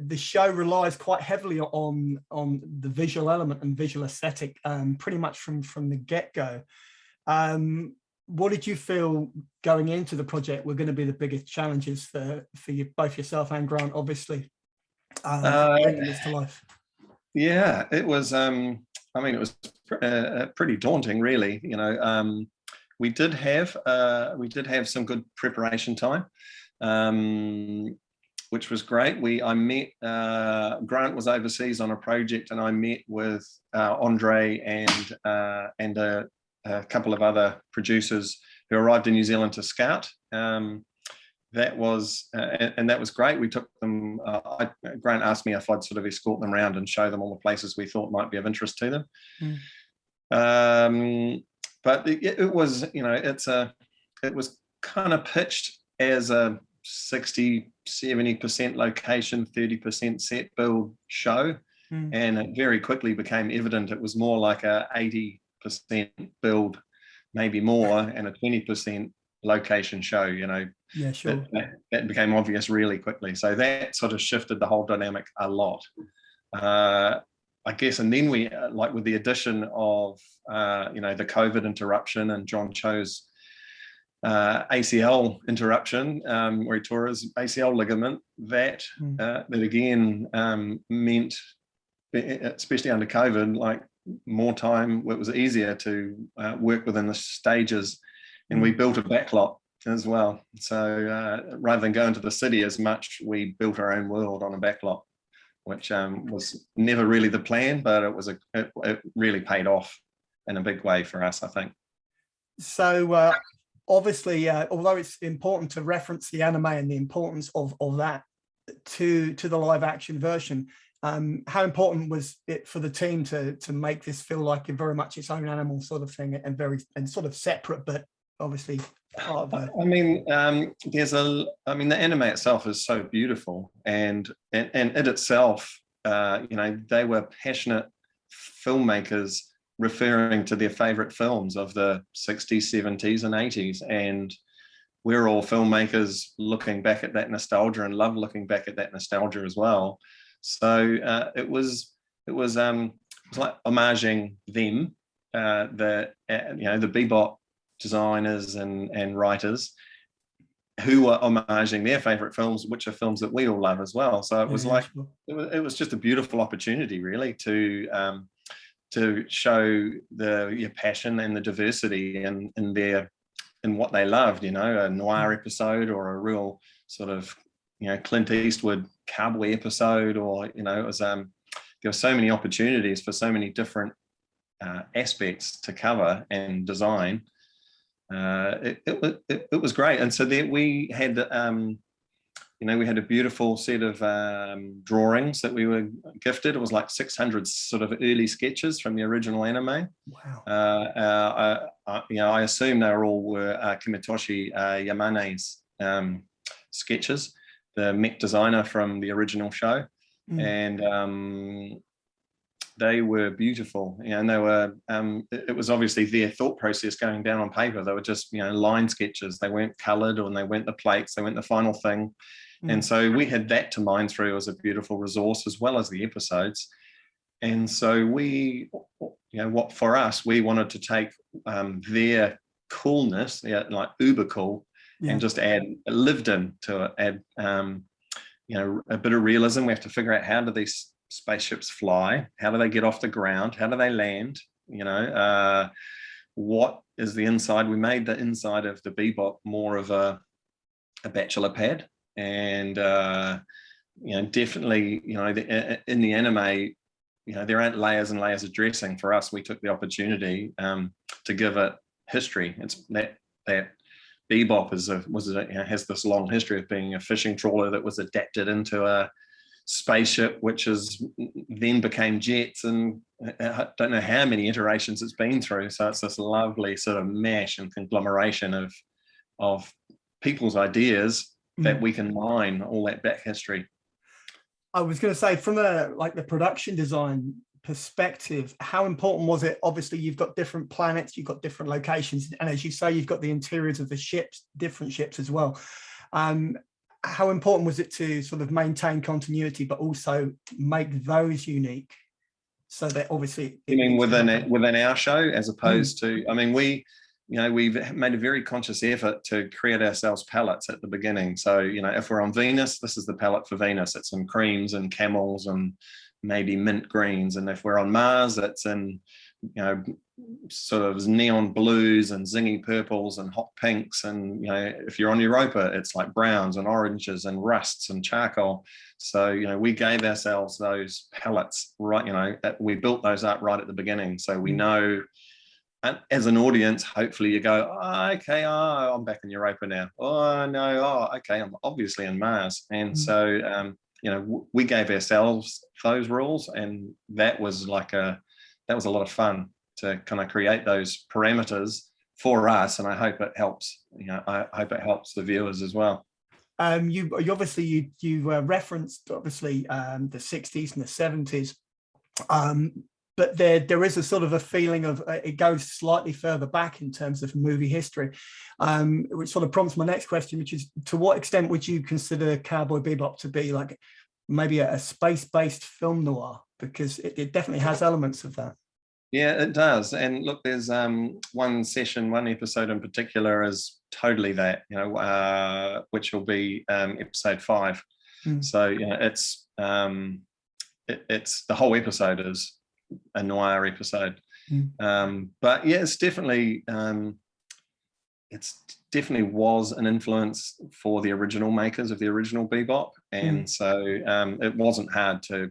The show relies quite heavily on the visual element and visual aesthetic, pretty much from the get-go. What did you feel going into the project were going to be the biggest challenges for you, both yourself and Grant, obviously, bringing this to life? Yeah, it was. I mean, it was pretty daunting, really. You know, we did have some good preparation time, which was great. I met Grant was overseas on a project, and I met with Andre and a couple of other producers who arrived in New Zealand to scout. That was great. We took them. Grant asked me if I'd sort of escort them around and show them all the places we thought might be of interest to them. But it was, you know, it was kind of pitched as a 60-70% location, 30% set build show, and it very quickly became evident it was more like a 80% build, maybe more, and a 20% location show. You know, yeah, sure. That became obvious really quickly. So that sort of shifted the whole dynamic a lot, I guess. And then we, like with the addition of you know, the COVID interruption and John Cho's ACL interruption, where he tore his ACL ligament, that again meant, especially under COVID, like more time. It was easier to work within the stages, and we built a backlot as well. So rather than going to the city as much, we built our own world on a backlot, which was never really the plan, but it really paid off in a big way for us, I think. So obviously, although it's important to reference the anime and the importance of that to the live action version, how important was it for the team to make this feel like very much its own animal sort of thing, and sort of separate, but obviously part of it? I mean, the anime itself is so beautiful, and it itself, you know, they were passionate filmmakers referring to their favorite films of the 60s, 70s, and 80s, and we're all filmmakers looking back at that nostalgia and love looking back at that nostalgia as well. So it was like homaging them, the bebop designers and writers who were homaging their favorite films, which are films that we all love as well. So it was it was just a beautiful opportunity, really, to show your passion and the diversity in what they loved. You know, a noir episode, or a real sort of, you know, Clint Eastwood cowboy episode, or, you know, it was there were so many opportunities for so many different aspects to cover and design. It was great. And so then we had you know, we had a beautiful set of drawings that we were gifted. It was like 600 sort of early sketches from the original anime. Wow. You know, I assume they were Kimitoshi Yamane's sketches, the mech designer from the original show. And they were beautiful, and they were it was obviously their thought process going down on paper. They were just, you know, line sketches. They weren't colored, or they weren't the plates, they weren't the final thing. And so we had that to mine through as a beautiful resource, as well as the episodes. And so we, you know, what for us, we wanted to take their coolness, like uber cool, and just add lived in to it, add you know, a bit of realism. We have to figure out, how do these spaceships fly? How do they get off the ground? How do they land? You know, what is the inside? We made the inside of the Bebop more of a bachelor pad, and you know, definitely, you know, in the anime, you know, there aren't layers and layers of dressing. For us, we took the opportunity to give it history. It's that Bebop has this long history of being a fishing trawler that was adapted into a spaceship, which then became jets, and I don't know how many iterations it's been through. So it's this lovely sort of mash and conglomeration of people's ideas that we can mine all that back history. I was going to say, from the production design perspective, how important was it? Obviously, you've got different planets, you've got different locations, and as you say, you've got the interiors of the ships, different ships as well. how important was it to sort of maintain continuity, but also make those unique? So that obviously, you mean within our show, as opposed to, I mean, we've made a very conscious effort to create ourselves palettes at the beginning. So, if we're on Venus, this is the palette for Venus. It's in creams and camels and maybe mint greens. And if we're on Mars, it's in, sort of neon blues and zingy purples and hot pinks. And, if you're on Europa, it's like browns and oranges and rusts and charcoal. So, we gave ourselves those palettes, right? We built those up right at the beginning. So we know, and as an audience, hopefully you go, okay, I'm back in Europa now. Oh, no, okay, I'm obviously in Mars. And so, we gave ourselves those rules, and that was a lot of fun to kind of create those parameters for us. And I hope it helps, I hope it helps the viewers as well. You obviously, you referenced obviously the 60s and the 70s. But there is a sort of a feeling of it goes slightly further back in terms of movie history, which sort of prompts my next question, which is, to what extent would you consider Cowboy Bebop to be like maybe a space-based film noir? Because it definitely has elements of that. Yeah, it does. And look, there's one episode in particular is totally that, which will be episode 5. So, it's the whole episode is a noir episode. But yeah, it's definitely was an influence for the original makers of the original Bebop. And so it wasn't hard to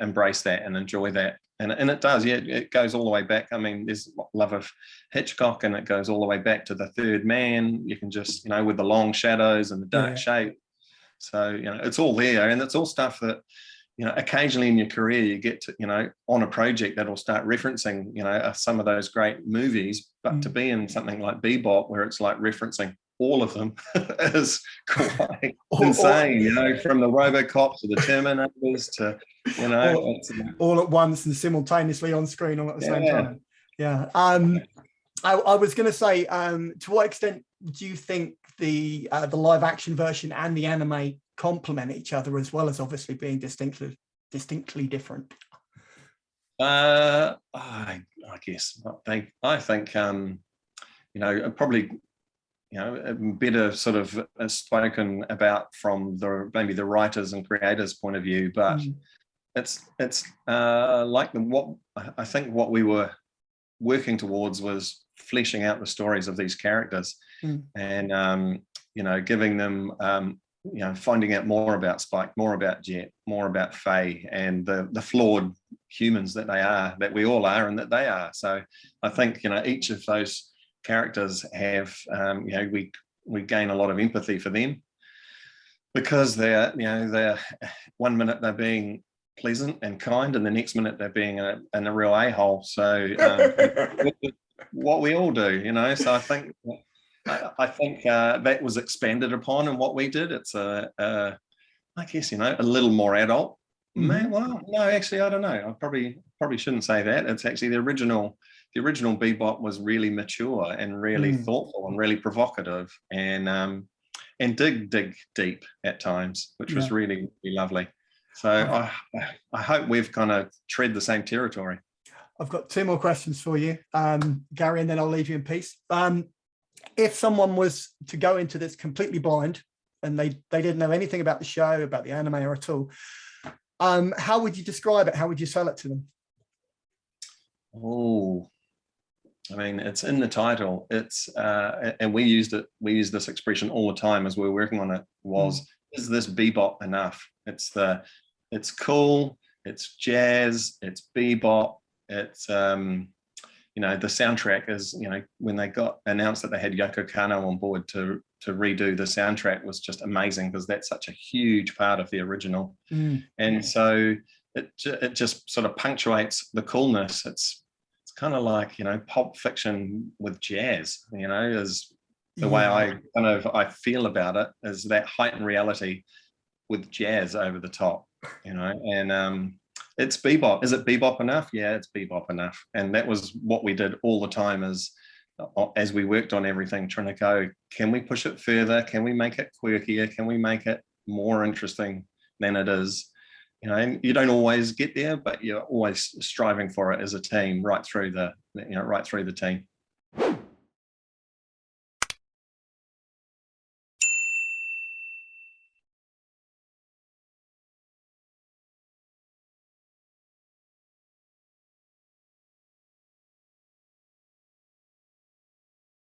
embrace that and enjoy that. And it does, yeah, it goes all the way back. I mean, there's love of Hitchcock, and it goes all the way back to The Third Man. You can just, with the long shadows and the dark shape. So, it's all there, and it's all stuff that, occasionally in your career you get to, on a project that'll start referencing, some of those great movies, but to be in something like Bebop, where it's like referencing all of them, is quite insane, from the RoboCops to the Terminators to, all at once and simultaneously on screen all at the same time. Yeah. I was going to say, to what extent do you think the live action version and the anime complement each other, as well as obviously being distinctly different? I guess I think probably better sort of spoken about from maybe the writers and creators point of view, but it's like I think what we were working towards was fleshing out the stories of these characters and giving them finding out more about Spike, more about Jet, more about Faye, and the flawed humans that we all are and that they are. So I think each of those characters have we gain a lot of empathy for them, because they're 1 minute they're being pleasant and kind, and the next minute they're being a real a-hole. So what we all do, so I think that was expanded upon in what we did. It's I guess a little more adult. Well, no, actually, I don't know. I probably shouldn't say that. It's actually the original Bebop was really mature and really thoughtful and really provocative and dig deep at times, which was really, really lovely. So I hope we've kind of tread the same territory. I've got 2 more questions for you, Gary, and then I'll leave you in peace. If someone was to go into this completely blind and they didn't know anything about the show, about the anime or at all, how would you describe it? How would you sell it to them? Oh, I mean, it's in the title. It's and we use this expression all the time as we were working on it. Is this bebop enough? It's cool. It's jazz. It's bebop. It's the soundtrack is, when they got announced that they had Yoko Kanno on board to redo the soundtrack, was just amazing, because that's such a huge part of the original. And so it just sort of punctuates the coolness. It's kind of like, Pulp Fiction with jazz, is the way I feel about it, is that heightened reality with jazz over the top, and it's bebop. Is it bebop enough? Yeah, it's bebop enough. And that was what we did all the time, is as we worked on everything, trying to go, can we push it further? Can we make it quirkier? Can we make it more interesting than it is? You know, and you don't always get there, but you're always striving for it as a team, right through the team.